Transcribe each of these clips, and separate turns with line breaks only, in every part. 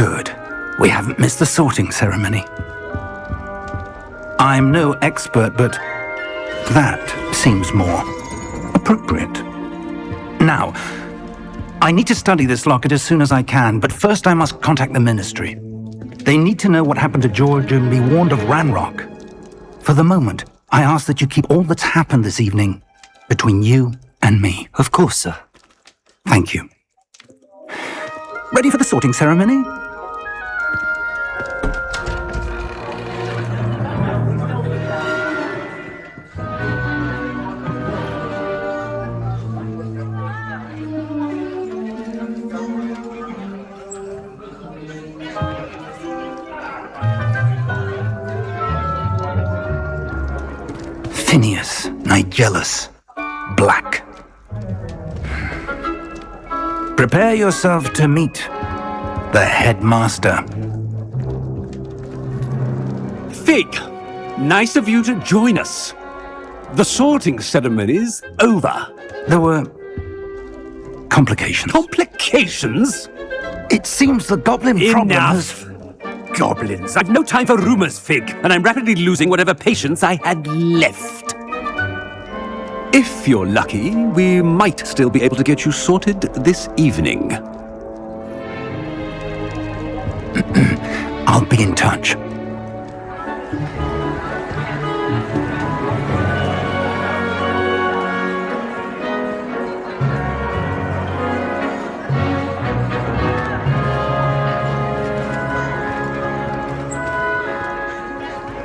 Good. We haven't missed the sorting ceremony. I'm no expert, but that seems more appropriate. Now, I need to study this locket as soon as I can, but first I must contact the Ministry. They need to know what happened to George and be warned of Ranrock. For the moment, I ask that you keep all that's happened this evening between you and me.
Of course, sir.
Thank you. Ready for the sorting ceremony? Phineas, Nigellus, Black. Prepare yourself to meet the headmaster.
Fig, nice of you to join us. The sorting ceremony's over.
There were complications.
Complications?
It seems the goblin problem has...
Enough! Goblins. I've no time for rumors, Fig, and I'm rapidly losing whatever patience I had left. If you're lucky, we might still be able to get you sorted this evening.
I'll be in touch.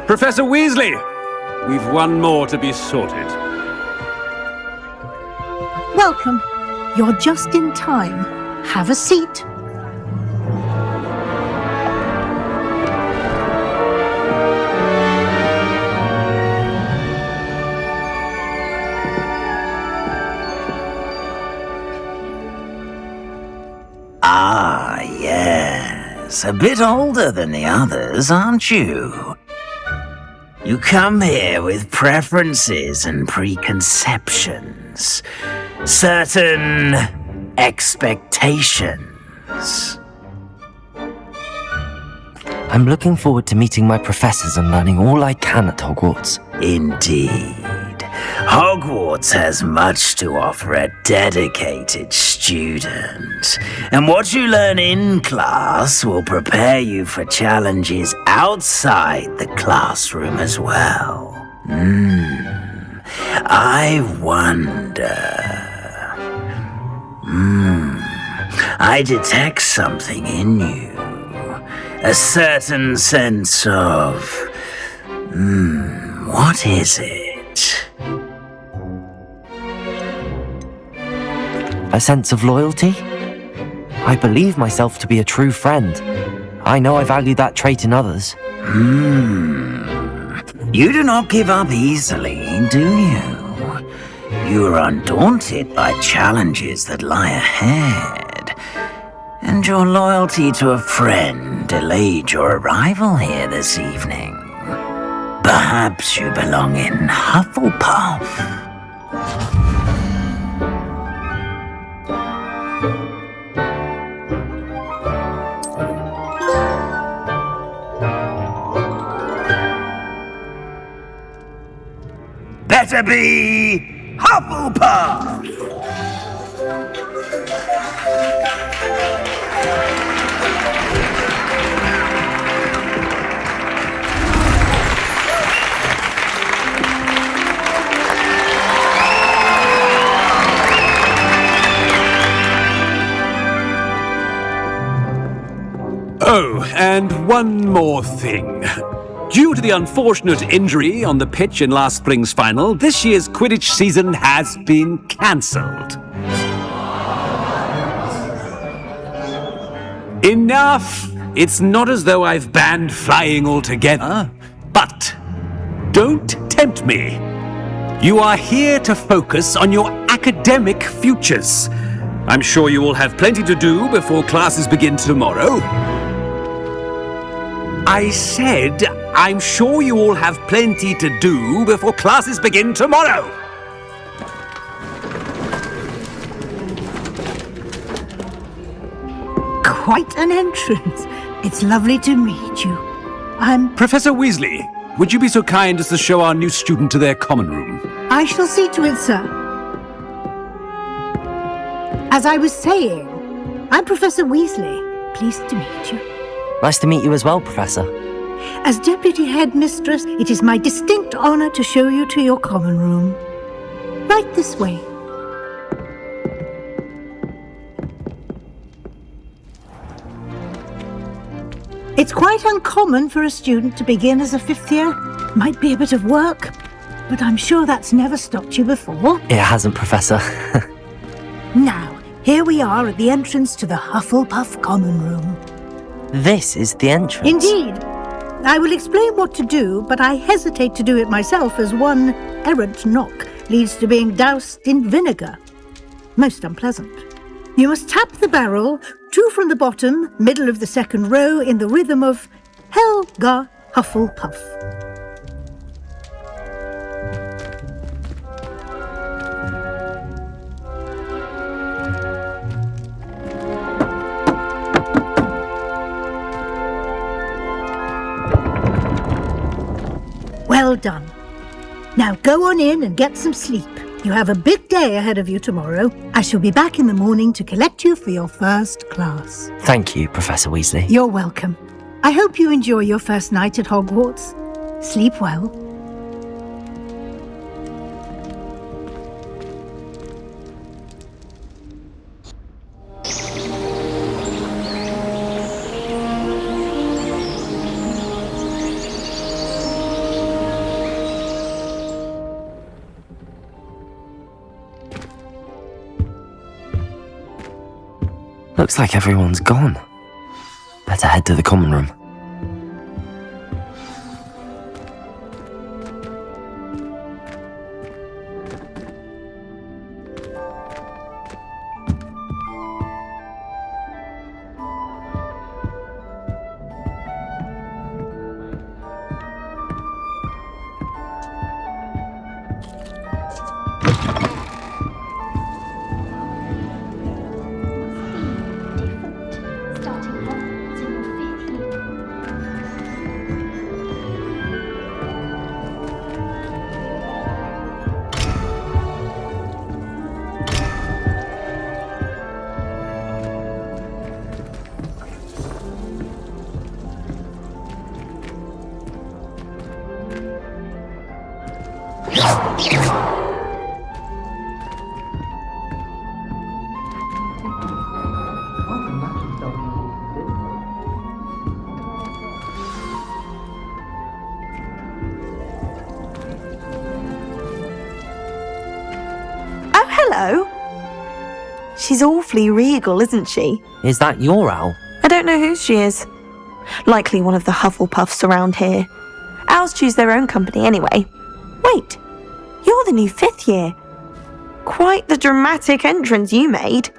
Professor Weasley, we've one more to be sorted.
Welcome. You're just in time. Have a seat.
Ah, yes. A bit older than the others, aren't you? You come here with preferences and preconceptions. Certain expectations.
I'm looking forward to meeting my professors and learning all I can at Hogwarts.
Indeed. Hogwarts has much to offer a dedicated student. And what you learn in class will prepare you for challenges outside the classroom as well. I wonder... I detect something in you. A certain sense of... what is it?
A sense of loyalty? I believe myself to be a true friend. I know I value that trait in others.
You do not give up easily, do you? You are undaunted by challenges that lie ahead. And your loyalty to a friend delayed your arrival here this evening. Perhaps you belong in Hufflepuff. Better be Hufflepuff!
Oh, and one more thing. Due to the unfortunate injury on the pitch in last spring's final, this year's Quidditch season has been cancelled. Enough! It's not as though I've banned flying altogether, but don't tempt me. You are here to focus on your academic futures. I'm sure you will have plenty to do before classes begin tomorrow. I said, I'm sure you all have plenty to do before classes begin tomorrow.
Quite an entrance. It's lovely to meet you.
Professor Weasley, would you be so kind as to show our new student to their common room?
I shall see to it, sir. As I was saying, I'm Professor Weasley. Pleased to meet you.
Nice to meet you as well, Professor.
As Deputy Headmistress, it is my distinct honor to show you to your common room. Right this way. It's quite uncommon for a student to begin as a fifth year. Might be a bit of work, but I'm sure that's never stopped you before.
It hasn't, Professor.
Now, here we are at the entrance to the Hufflepuff Common Room.
This is the entrance.
Indeed. I will explain what to do, but I hesitate to do it myself as one errant knock leads to being doused in vinegar. Most unpleasant. You must tap the barrel, 2 from the bottom, middle of the second row, in the rhythm of Helga Hufflepuff. Well done. Now go on in and get some sleep. You have a big day ahead of you tomorrow. I shall be back in the morning to collect you for your first class.
Thank you, Professor Weasley.
You're welcome. I hope you enjoy your first night at Hogwarts. Sleep well.
Looks like everyone's gone. Better head to the common room.
Hello. She's awfully regal, isn't she?
Is that your owl?
I don't know who she is. Likely one of the Hufflepuffs around here. Owls choose their own company anyway. Wait, you're the new 5th year. Quite the dramatic entrance you made.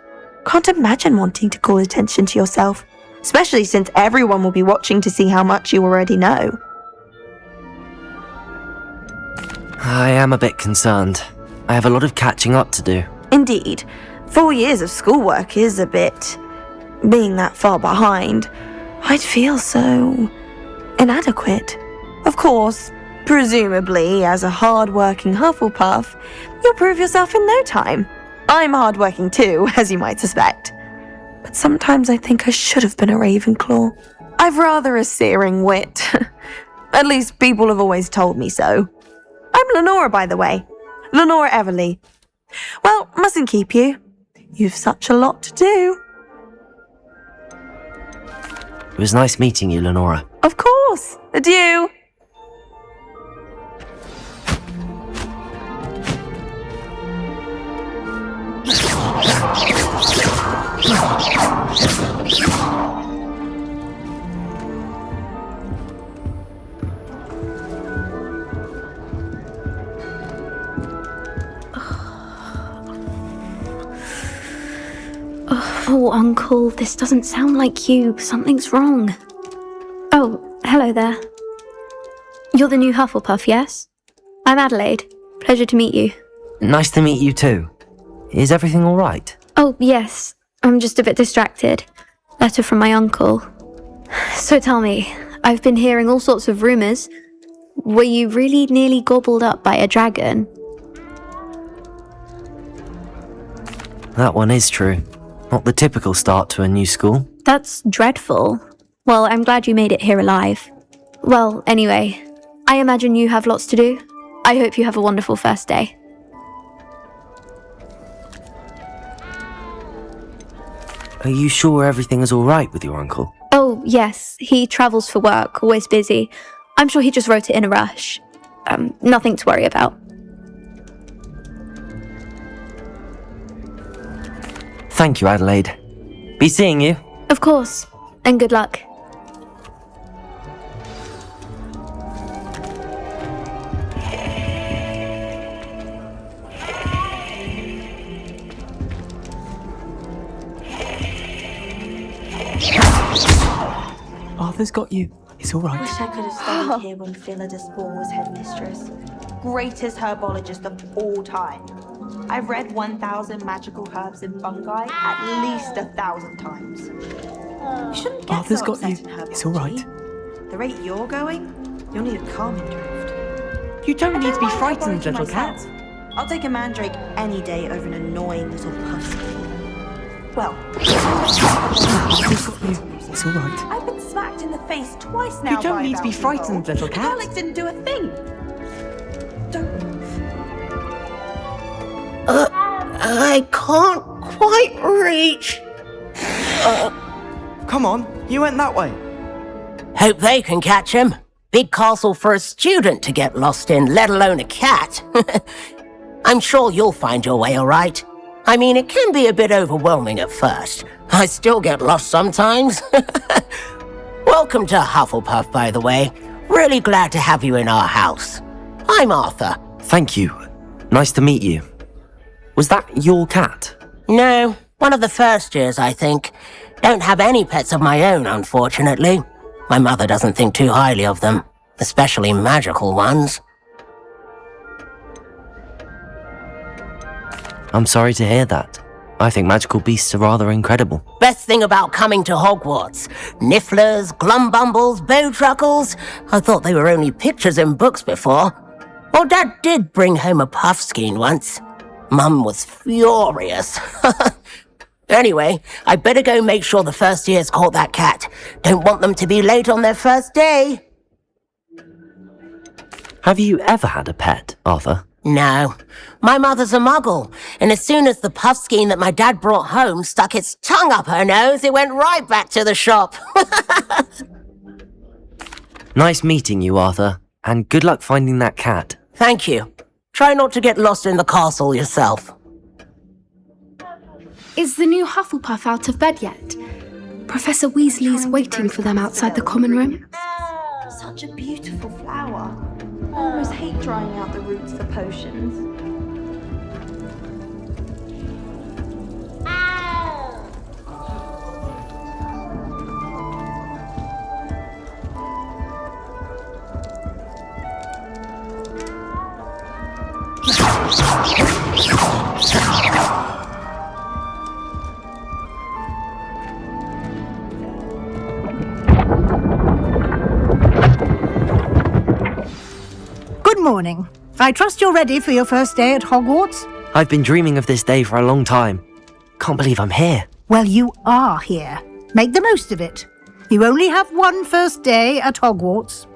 Can't imagine wanting to call attention to yourself, especially since everyone will be watching to see how much you already know.
I am a bit concerned. I have a lot of catching up to do.
Indeed, 4 years of schoolwork is a bit... Being that far behind, I'd feel so... inadequate. Of course, presumably, as a hard-working Hufflepuff, you'll prove yourself in no time. I'm hard-working too, as you might suspect. But sometimes I think I should have been a Ravenclaw. I've rather a searing wit. At least people have always told me so. I'm Lenora, by the way. Lenora Everly. Well, mustn't keep you. You've such a lot to do.
It was nice meeting you, Lenora.
Of course. Adieu.
Oh, Uncle, this doesn't sound like you. Something's wrong. Oh, hello there. You're the new Hufflepuff, yes? I'm Adelaide. Pleasure to meet you.
Nice to meet you too. Is everything all right?
Oh, yes. I'm just a bit distracted. Letter from my uncle. So tell me, I've been hearing all sorts of rumours. Were you really nearly gobbled up by a dragon?
That one is true. Not the typical start to a new school.
That's dreadful. Well, I'm glad you made it here alive. Well, anyway, I imagine you have lots to do. I hope you have a wonderful first day.
Are you sure everything is all right with your uncle?
Oh, yes, he travels for work, always busy. I'm sure he just wrote it in a rush. Nothing to worry about.
Thank you, Adelaide. Be seeing you.
Of course, and good luck.
Arthur's got you. It's all right.
Wish I could have studied here when Philida Spore was headmistress. Greatest herbologist of all time. I've read 1,000 magical herbs and fungi at least 1,000 times. You shouldn't get
Arthur's
so
got
upset
you.
in herbology.
It's all right.
The rate you're going, you'll need a calming drift.
You don't need to be
mind
frightened,
herbology
little
myself.
cat.
I'll take a mandrake any day over an annoying little puffskin. Well,
Arthur's got you. It's all right.
I've been smacked in the face twice now.
You don't
by
need to be
Bouncy
frightened,
Bowl.
little
The
cat.
garlics didn't do a thing. Don't move.
I can't quite reach.
Come on, you went that way.
Hope they can catch him. Big castle for a student to get lost in, let alone a cat. I'm sure you'll find your way all right. I mean, it can be a bit overwhelming at first. I still get lost sometimes. Welcome to Hufflepuff, by the way. Really glad to have you in our house. I'm Arthur.
Thank you. Nice to meet you. Was that your cat?
No, one of the first years, I think. Don't have any pets of my own, unfortunately. My mother doesn't think too highly of them, especially magical ones.
I'm sorry to hear that. I think magical beasts are rather incredible.
Best thing about coming to Hogwarts. Nifflers, glumbumbles, bowtruckles. I thought they were only pictures in books before. Well, Dad did bring home a puffskein once. Mum was furious. Anyway, I better go make sure the first years caught that cat. Don't want them to be late on their first day.
Have you ever had a pet, Arthur?
No. My mother's a muggle, and as soon as the puffskein that my dad brought home stuck its tongue up her nose, it went right back to the shop.
Nice meeting you, Arthur, and good luck finding that cat.
Thank you. Try not to get lost in the castle yourself.
Is the new Hufflepuff out of bed yet? Professor Weasley's waiting for them outside the common room.
Such a beautiful flower. I almost hate drying out the roots for potions.
Good morning. I trust you're ready for your first day at Hogwarts?
I've been dreaming of this day for a long time. Can't believe I'm here.
Well, you are here. Make the most of it. You only have one first day at Hogwarts.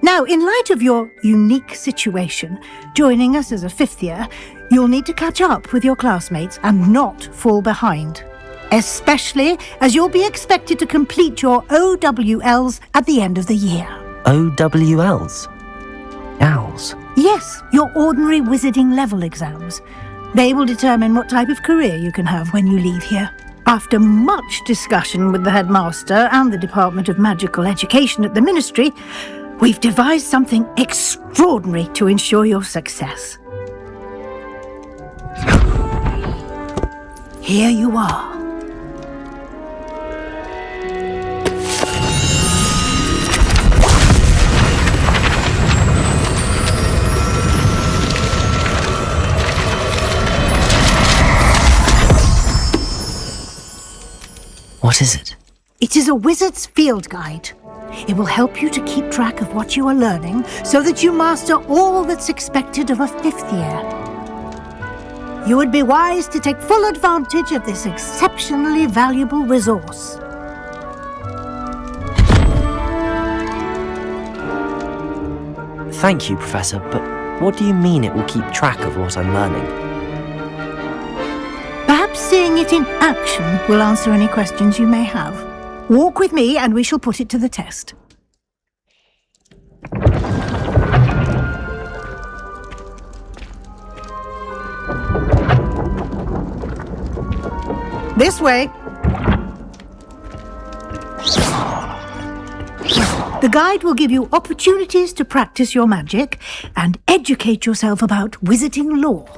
Now, in light of your unique situation, joining us as a fifth year, you'll need to catch up with your classmates and not fall behind. Especially as you'll be expected to complete your OWLs at the end of the year.
OWLs? Owls?
Yes, your ordinary wizarding level exams. They will determine what type of career you can have when you leave here. After much discussion with the headmaster and the Department of Magical Education at the Ministry, we've devised something extraordinary to ensure your success. Here you are.
What is it?
It is a wizard's field guide. It will help you to keep track of what you are learning so that you master all that's expected of a 5th year. You would be wise to take full advantage of this exceptionally valuable resource.
Thank you, Professor, but what do you mean it will keep track of what I'm learning?
Perhaps seeing it in action will answer any questions you may have. Walk with me and we shall put it to the test. This way. The guide will give you opportunities to practice your magic and educate yourself about wizarding lore.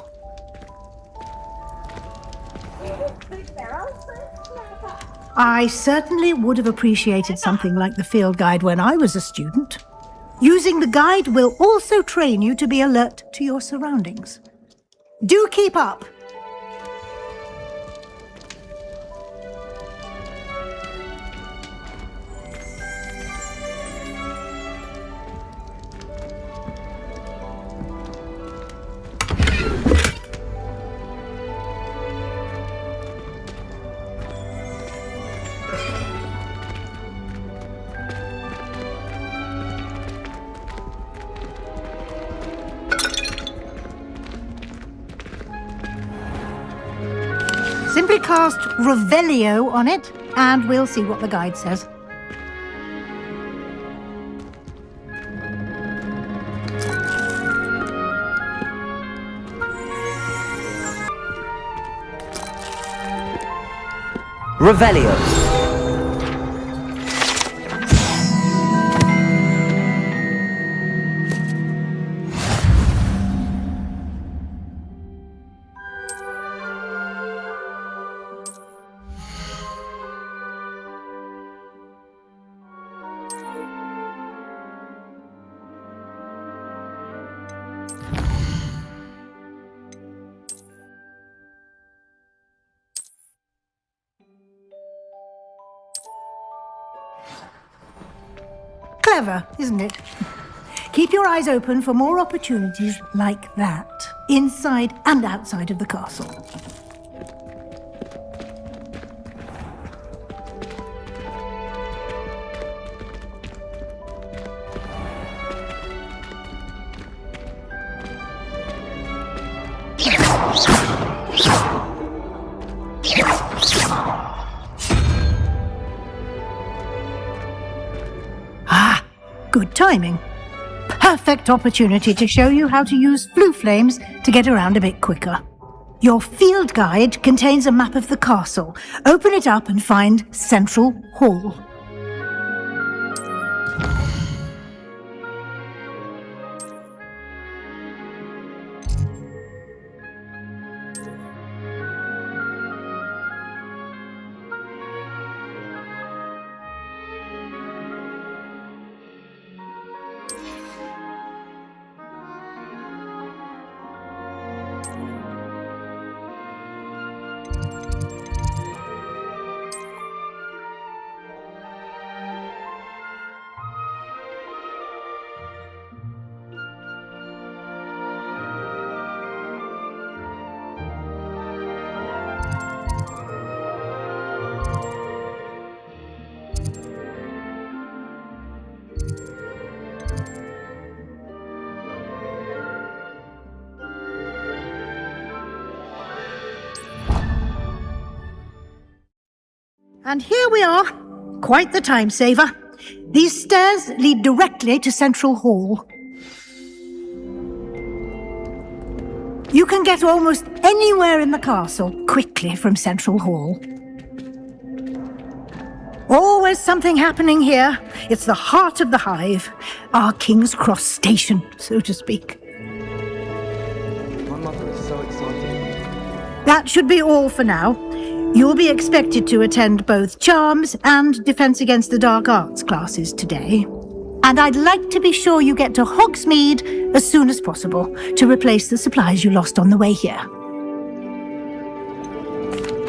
I certainly would have appreciated something like the field guide when I was a student. Using the guide will also train you to be alert to your surroundings. Do keep up! Simply cast Revelio on it, and we'll see what the guide says.
Revelio.
Clever, isn't it? Keep your eyes open for more opportunities like that, inside and outside of the castle. Good timing. Perfect opportunity to show you how to use flue flames to get around a bit quicker. Your field guide contains a map of the castle. Open it up and find Central Hall. And here we are. Quite the time saver. These stairs lead directly to Central Hall. You can get almost anywhere in the castle quickly from Central Hall. Always something happening here. It's the heart of the hive. Our King's Cross station, so to speak.
My mother is so excited.
That should be all for now. You'll be expected to attend both Charms and Defense Against the Dark Arts classes today. And I'd like to be sure you get to Hogsmeade as soon as possible to replace the supplies you lost on the way here.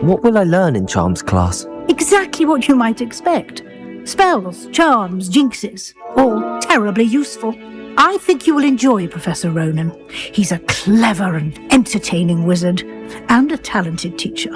What will I learn in Charms class?
Exactly what you might expect. Spells, charms, jinxes, all terribly useful. I think you will enjoy Professor Ronan. He's a clever and entertaining wizard, and a talented teacher.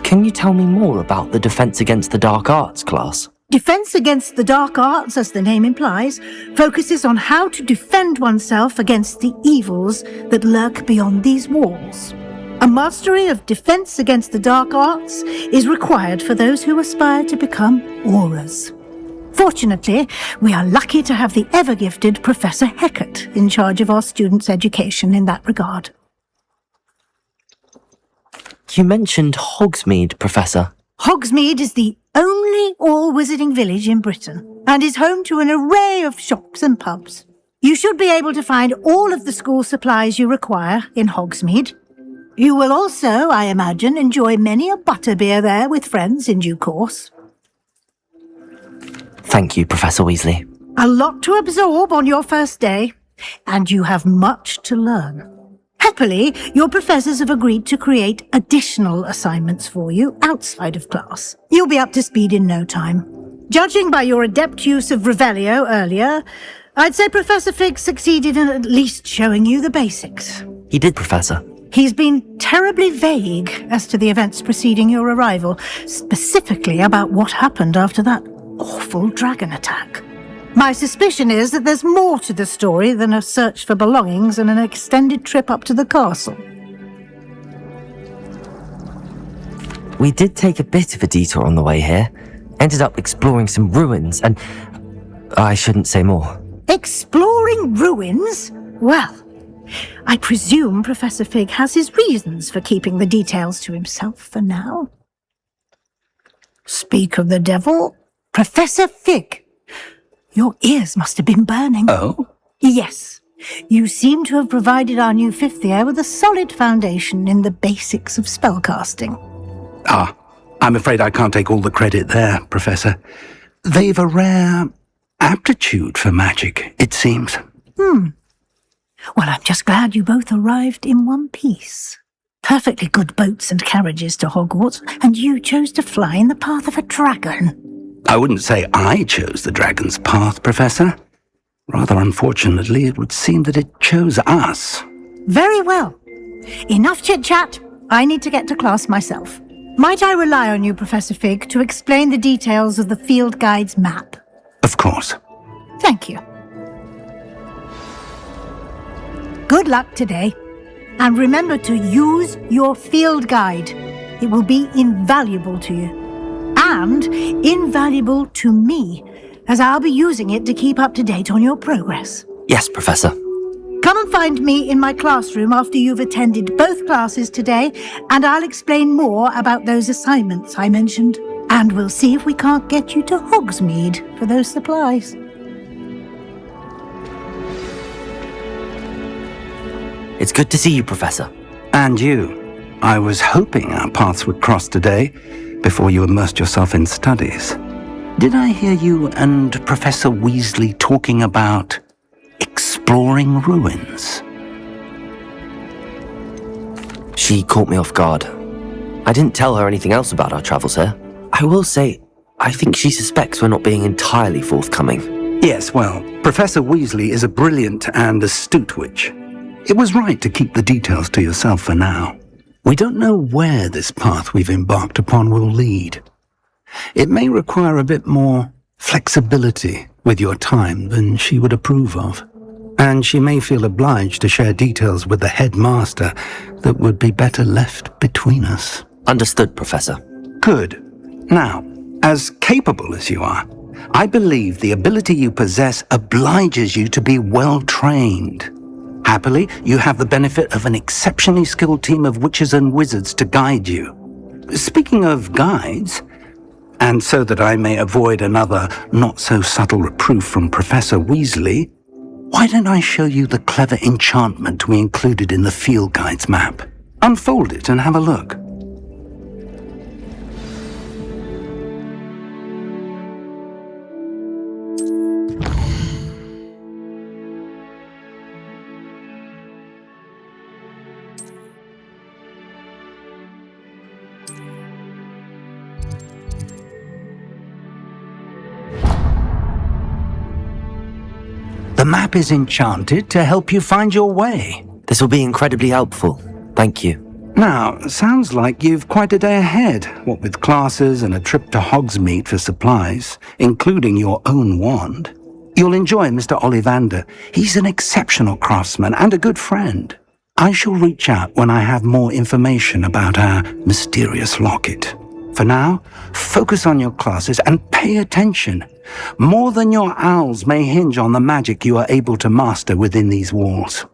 Can you tell me more about the Defense Against the Dark Arts class?
Defense Against the Dark Arts, as the name implies, focuses on how to defend oneself against the evils that lurk beyond these walls. A mastery of Defense Against the Dark Arts is required for those who aspire to become auras. Fortunately, we are lucky to have the ever-gifted Professor Heckert in charge of our students' education in that regard.
You mentioned Hogsmeade, Professor.
Hogsmeade is the only all-wizarding village in Britain and is home to an array of shops and pubs. You should be able to find all of the school supplies you require in Hogsmeade. You will also, I imagine, enjoy many a butterbeer there with friends in due course.
Thank you, Professor Weasley.
A lot to absorb on your first day, and you have much to learn. Happily, your professors have agreed to create additional assignments for you outside of class. You'll be up to speed in no time. Judging by your adept use of Revelio earlier, I'd say Professor Fig succeeded in at least showing you the basics.
He did, Professor.
He's been terribly vague as to the events preceding your arrival, specifically about what happened after that awful dragon attack. My suspicion is that there's more to the story than a search for belongings and an extended trip up to the castle.
We did take a bit of a detour on the way here. Ended up exploring some ruins and... I shouldn't say more.
Exploring ruins? Well, I presume Professor Fig has his reasons for keeping the details to himself for now. Speak of the devil, Professor Fig. Your ears must have been burning.
Oh?
Yes. You seem to have provided our new fifth year with a solid foundation in the basics of spellcasting.
Ah, I'm afraid I can't take all the credit there, Professor. They've a rare aptitude for magic, it seems.
Well, I'm just glad you both arrived in one piece. Perfectly good boats and carriages to Hogwarts, and you chose to fly in the path of a dragon.
I wouldn't say I chose the dragon's path, Professor. Rather unfortunately, it would seem that it chose us.
Very well. Enough chit-chat. I need to get to class myself. Might I rely on you, Professor Fig, to explain the details of the field guide's map?
Of course.
Thank you. Good luck today. And remember to use your field guide. It will be invaluable to you. And invaluable to me, as I'll be using it to keep up to date on your progress.
Yes, Professor.
Come and find me in my classroom after you've attended both classes today, and I'll explain more about those assignments I mentioned. And we'll see if we can't get you to Hogsmeade for those supplies.
It's good to see you, Professor.
And you. I was hoping our paths would cross today, before you immersed yourself in studies. Did I hear you and Professor Weasley talking about exploring ruins?
She caught me off guard. I didn't tell her anything else about our travels here. I will say, I think she suspects we're not being entirely forthcoming.
Yes, well, Professor Weasley is a brilliant and astute witch. It was right to keep the details to yourself for now. We don't know where this path we've embarked upon will lead. It may require a bit more flexibility with your time than she would approve of. And she may feel obliged to share details with the headmaster that would be better left between us.
Understood, Professor.
Good. Now, as capable as you are, I believe the ability you possess obliges you to be well-trained. Happily, you have the benefit of an exceptionally skilled team of witches and wizards to guide you. Speaking of guides, and so that I may avoid another not-so-subtle reproof from Professor Weasley, why don't I show you the clever enchantment we included in the field guide's map? Unfold it and have a look. The map is enchanted to help you find your way.
This will be incredibly helpful. Thank you.
Now, sounds like you've quite a day ahead, what with classes and a trip to Hogsmeade for supplies, including your own wand. You'll enjoy Mr. Ollivander. He's an exceptional craftsman and a good friend. I shall reach out when I have more information about our mysterious locket. For now, focus on your classes and pay attention. More than your owls may hinge on the magic you are able to master within these walls.